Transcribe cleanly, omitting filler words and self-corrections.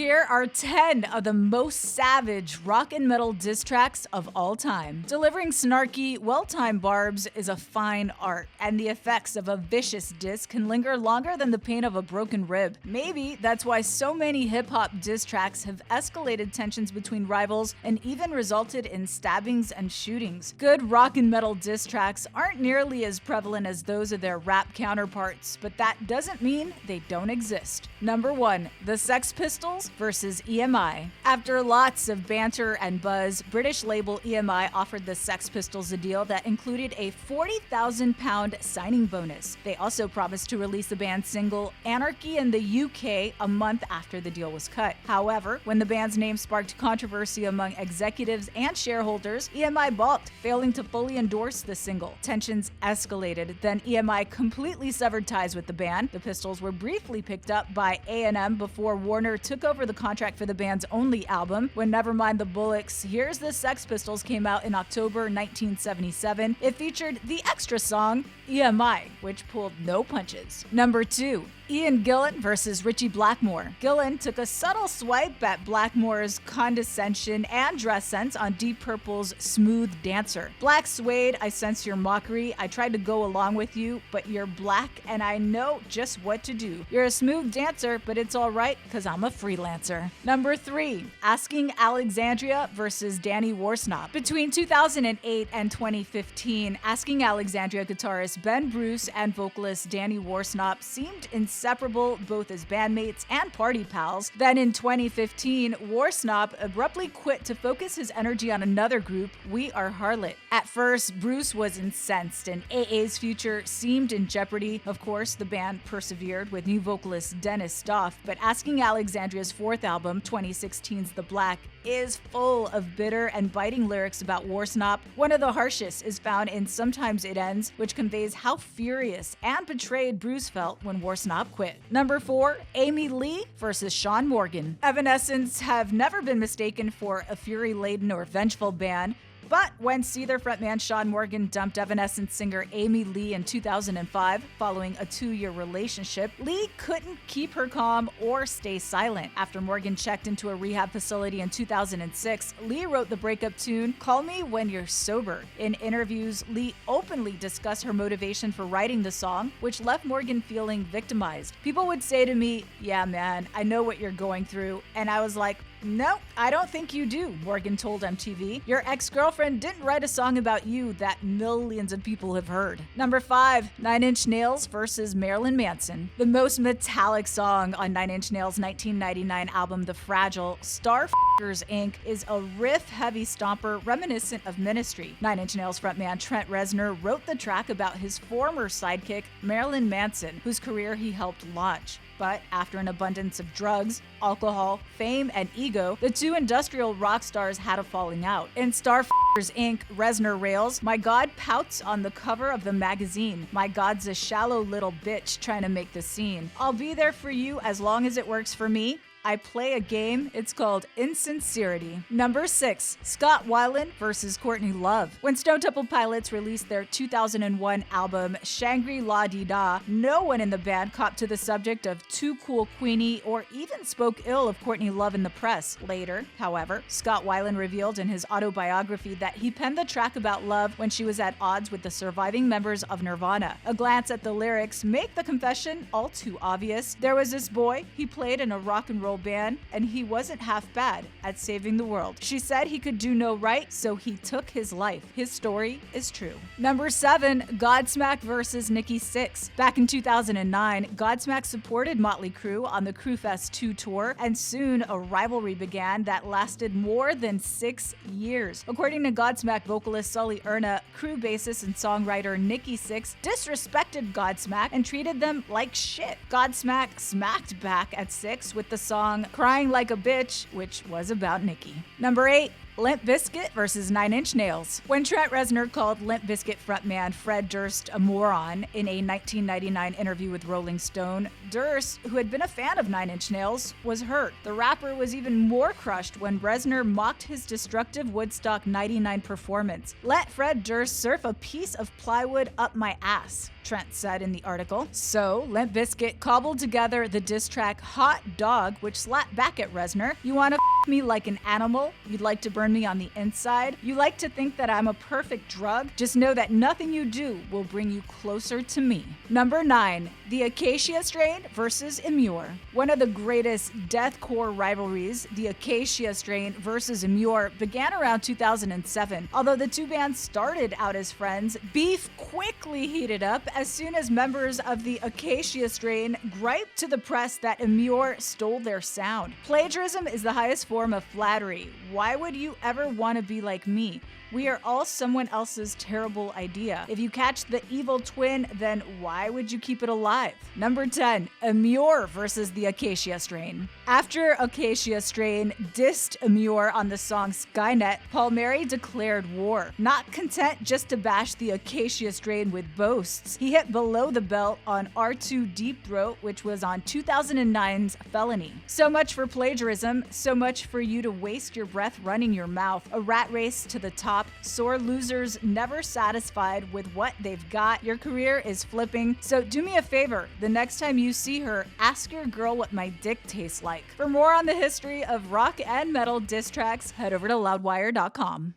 Here are 10 of the most savage rock and metal diss tracks of all time. Delivering snarky, well-timed barbs is a fine art, and the effects of a vicious diss can linger longer than the pain of a broken rib. Maybe that's why so many hip-hop diss tracks have escalated tensions between rivals and even resulted in stabbings and shootings. Good rock and metal diss tracks aren't nearly as prevalent as those of their rap counterparts, but that doesn't mean they don't exist. Number 1. The Sex Pistols versus EMI. After lots of banter and buzz, British label EMI offered the Sex Pistols a deal that included a £40,000 signing bonus. They also promised to release the band's single Anarchy in the UK a month after the deal was cut. However, when the band's name sparked controversy among executives and shareholders, EMI balked, failing to fully endorse the single. Tensions escalated, then EMI completely severed ties with the band. The Pistols were briefly picked up by A&M before Warner took over the contract for the band's only album. When Nevermind the Bollocks, Here's the Sex Pistols came out in October 1977, it featured the extra song, EMI, which pulled no punches. Number 2. Ian Gillan versus Ritchie Blackmore. Gillan took a subtle swipe at Blackmore's condescension and dress sense on Deep Purple's Smooth Dancer. Black Suede, I sense your mockery. I tried to go along with you, but you're black and I know just what to do. You're a smooth dancer, but it's alright because I'm a freelancer. Number 3. Asking Alexandria versus Danny Worsnop. Between 2008 and 2015, Asking Alexandria guitarist Ben Bruce and vocalist Danny Worsnop seemed inseparable both as bandmates and party pals. Then in 2015, Worsnop abruptly quit to focus his energy on another group, We Are Harlot. At first, Bruce was incensed and AA's future seemed in jeopardy. Of course, the band persevered with new vocalist Dennis Stoff, but Asking Alexandria's fourth album, 2016's The Black, is full of bitter and biting lyrics about Worsnop. One of the harshest is found in Sometimes It Ends, which conveys how furious and betrayed Bruce felt when Worsnop quit. Number 4. Amy Lee versus Sean Morgan. Evanescence have never been mistaken for a fury-laden or vengeful band. But when Seether frontman Sean Morgan dumped Evanescence singer Amy Lee in 2005, following a 2-year relationship, Lee couldn't keep her calm or stay silent. After Morgan checked into a rehab facility in 2006, Lee wrote the breakup tune, Call Me When You're Sober. In interviews, Lee openly discussed her motivation for writing the song, which left Morgan feeling victimized. People would say to me, yeah man, I know what you're going through. And I was like, no, I don't think you do, Morgan told MTV. Your ex-girlfriend didn't write a song about you that millions of people have heard. Number 5, 9 Inch Nails versus Marilyn Manson. The most metallic song on 9 Inch Nails' 1999 album, The Fragile, Starfuckers Inc., is a riff-heavy stomper reminiscent of Ministry. 9 Inch Nails frontman Trent Reznor wrote the track about his former sidekick, Marilyn Manson, whose career he helped launch. But after an abundance of drugs, alcohol, fame, and ego, the two industrial rock stars had a falling out. In Starfuckers Inc., Reznor rails, My God pouts on the cover of the magazine. My God's a shallow little bitch trying to make the scene. I'll be there for you as long as it works for me. I play a game, it's called Insincerity. Number 6, Scott Weiland versus Courtney Love. When Stone Temple Pilots released their 2001 album Shangri-La-Dee-Da, no one in the band copped to the subject of Too Cool Queenie or even spoke ill of Courtney Love in the press. Later, however, Scott Weiland revealed in his autobiography that he penned the track about Love when she was at odds with the surviving members of Nirvana. A glance at the lyrics make the confession all too obvious. There was this boy, he played in a rock and roll band, and he wasn't half bad at saving the world. She said he could do no right, so he took his life. His story is true. Number 7, Godsmack versus Nikki Sixx. Back in 2009, Godsmack supported Motley Crue on the Crewfest 2 tour, and soon a rivalry began that lasted more than 6 years. According to Godsmack vocalist Sully Erna, Crue bassist and songwriter Nikki Sixx disrespected Godsmack and treated them like shit. Godsmack smacked back at Sixx with the song Crying Like a Bitch, which was about Nikki. Number 8, Limp Bizkit versus Nine Inch Nails. When Trent Reznor called Limp Bizkit frontman Fred Durst a moron in a 1999 interview with Rolling Stone, Durst, who had been a fan of Nine Inch Nails, was hurt. The rapper was even more crushed when Reznor mocked his destructive Woodstock '99 performance. "Let Fred Durst surf a piece of plywood up my ass," Trent said in the article. So, Limp Bizkit cobbled together the diss track Hot Dog, which slapped back at Reznor. "You wanna f me like an animal? You'd like to burn me on the inside? You like to think that I'm a perfect drug? Just know that nothing you do will bring you closer to me." Number 9. The Acacia Strain versus Immure. One of the greatest deathcore rivalries, the Acacia Strain versus Immure, began around 2007. Although the two bands started out as friends, beef quickly heated up as soon as members of the Acacia Strain griped to the press that Immure stole their sound. "Plagiarism is the highest form of flattery. Why would you ever want to be like me? We are all someone else's terrible idea. If you catch the evil twin, then why would you keep it alive?" Number 10. Immure versus the Acacia Strain. After Acacia Strain dissed Immure on the song Skynet, Paul Mary declared war. Not content just to bash the Acacia Strain with boasts, he hit Below the Belt on R2 Deep Throat, which was on 2009's Felony. So much for plagiarism, so much for you to waste your breath running your mouth. A rat race to the top. Sore losers never satisfied with what they've got. Your career is flipping. So do me a favor, the next time you see her, ask your girl what my dick tastes like. For more on the history of rock and metal diss tracks, head over to loudwire.com.